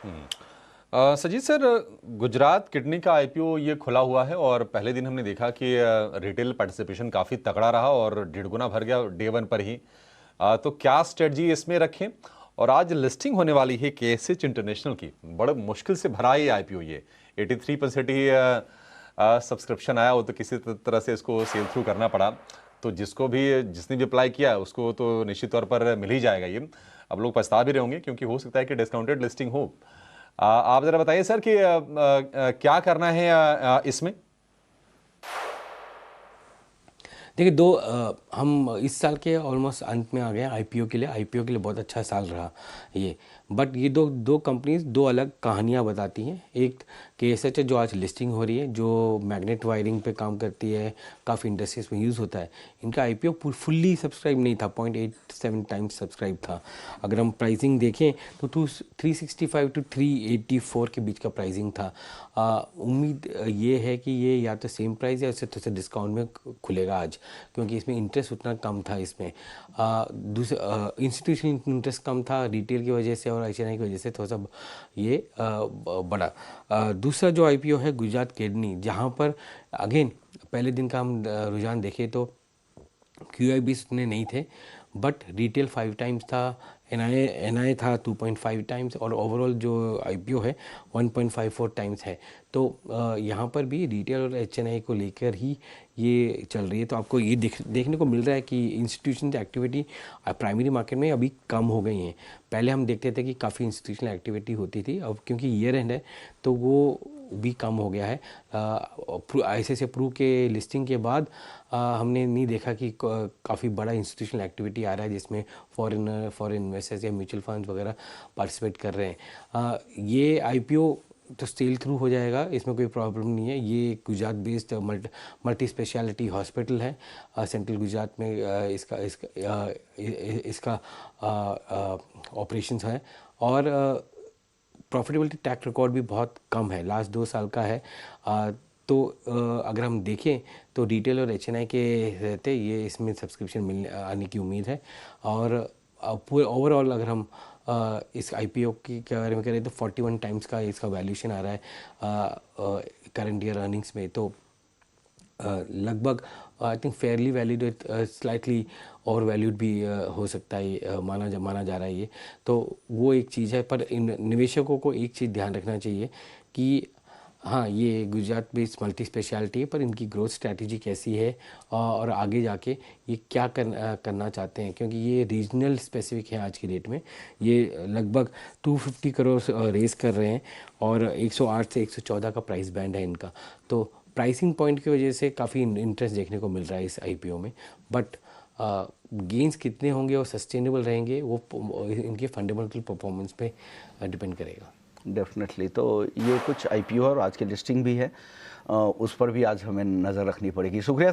Sajit sir, Gujarat kidney का IPO ये खुला हुआ है और पहले दिन हमने देखा कि रिटेल पार्टिसिपेशन काफ़ी तगड़ा रहा और 1.5 गुना भर गया डे वन पर ही। तो क्या स्ट्रेटजी इसमें रखें? और आज लिस्टिंग होने वाली है केएसएच इंटरनेशनल की, बड़े मुश्किल से भरा है आईपीओ ये 83% ही सब्सक्रिप्शन आया, वो तो किसी तरह से इसको सेल थ्रू करना पड़ा। तो जिसने भी अप्लाई किया उसको तो निश्चित तौर पर मिल ही जाएगा ये। अब लोग पछता भी रहे होंगे क्योंकि हो सकता है कि डिस्काउंटेड लिस्टिंग हो। आप ज़रा बताइए सर कि क्या करना है इसमें। देखिए हम इस साल के ऑलमोस्ट अंत में आ गए हैं। आईपीओ के लिए बहुत अच्छा साल रहा ये। बट ये दो कंपनीज दो अलग कहानियाँ बताती हैं। एक केएसएच है जो आज लिस्टिंग हो रही है, जो मैग्नेट वायरिंग पे काम करती है, काफ़ी इंडस्ट्रीज में यूज़ होता है। इनका आईपीओ फुल्ली सब्सक्राइब नहीं था, 0.87 टाइम्स सब्सक्राइब था। अगर हम प्राइसिंग देखें तो 365 to 384 के बीच का प्राइसिंग था। उम्मीद ये है कि ये या तो सेम प्राइस या उससे थोड़ा सा डिस्काउंट में खुलेगा आज, क्योंकि इसमें इंटरेस्ट उतना कम था। इसमें दूसरे इंस्टीट्यूशनल इंटरेस्ट कम था रिटेल की वजह से और एचएनआई की वजह से थोड़ा सा ये बढ़ा। दूसरा जो आईपीओ है गुजरात किडनी, जहाँ पर अगेन पहले दिन का हम रुझान देखें तो क्यूआईबी उतने नहीं थे, बट रिटेल 5 टाइम्स था, एनआई था 2.5 टाइम्स और ओवरऑल जो आईपीओ है 1.54 टाइम्स है। तो यहाँ पर भी रिटेल और एचएनआई को लेकर ही ये चल रही है। तो आपको ये देखने को मिल रहा है कि इंस्टीट्यूशन एक्टिविटी प्राइमरी मार्केट में अभी कम हो गई हैं। पहले हम देखते थे कि काफ़ी इंस्टीट्यूशनल एक्टिविटी होती थी, अब क्योंकि ईयर एंड है तो वो भी कम हो गया है। आईसीआईसीआई प्रू के लिस्टिंग के बाद हमने नहीं देखा कि काफ़ी बड़ा इंस्टीट्यूशनल एक्टिविटी आ रहा है जिसमें फॉरेन इन्वेस्टर्स या म्यूचुअल फंड्स वगैरह पार्टिसिपेट कर रहे हैं। ये आईपीओ तो सेल थ्रू हो जाएगा, इसमें कोई प्रॉब्लम नहीं है। ये Gujarat based multi speciality hospital है सेंट्रल गुजरात में। इसका ऑपरेशंस है और प्रॉफिटेबिलिटी ट्रैक रिकॉर्ड भी बहुत कम है, लास्ट 2 साल का है। तो अगर हम देखें तो रिटेल और एचएनआई के रहते ये इसमें सब्सक्रिप्शन आने की उम्मीद है। और पूरे ओवरऑल अगर हम इस आईपीओ की के बारे में करें तो 41 टाइम्स का इसका वैल्यूएशन आ रहा है करंट ईयर अर्निंग्स में। तो लगभग I think Fairlie valued, slightly over valued भी हो सकता है, माना जा रहा है ये। तो वो एक चीज़ है। पर इन निवेशकों को एक चीज़ ध्यान रखना चाहिए कि हाँ, ये गुजरात बेस्ड मल्टी स्पेशलिटी है, पर इनकी ग्रोथ स्ट्रैटेजी कैसी है और आगे जाके ये क्या करना चाहते हैं, क्योंकि ये रीजनल स्पेसिफिक है। आज की डेट में ये लगभग 250 करोड़ रेस कर रहे हैं और 108 से 114 का प्राइस बैंड है इनका। तो प्राइसिंग पॉइंट की वजह से काफ़ी इंटरेस्ट देखने को मिल रहा है इस आईपीओ में। बट गेंस कितने होंगे और सस्टेनेबल रहेंगे वो इनके फंडामेंटल परफॉर्मेंस पे डिपेंड करेगा। डेफिनेटली। तो ये कुछ आईपीओ और आज की लिस्टिंग भी है, उस पर भी आज हमें नज़र रखनी पड़ेगी। शुक्रिया।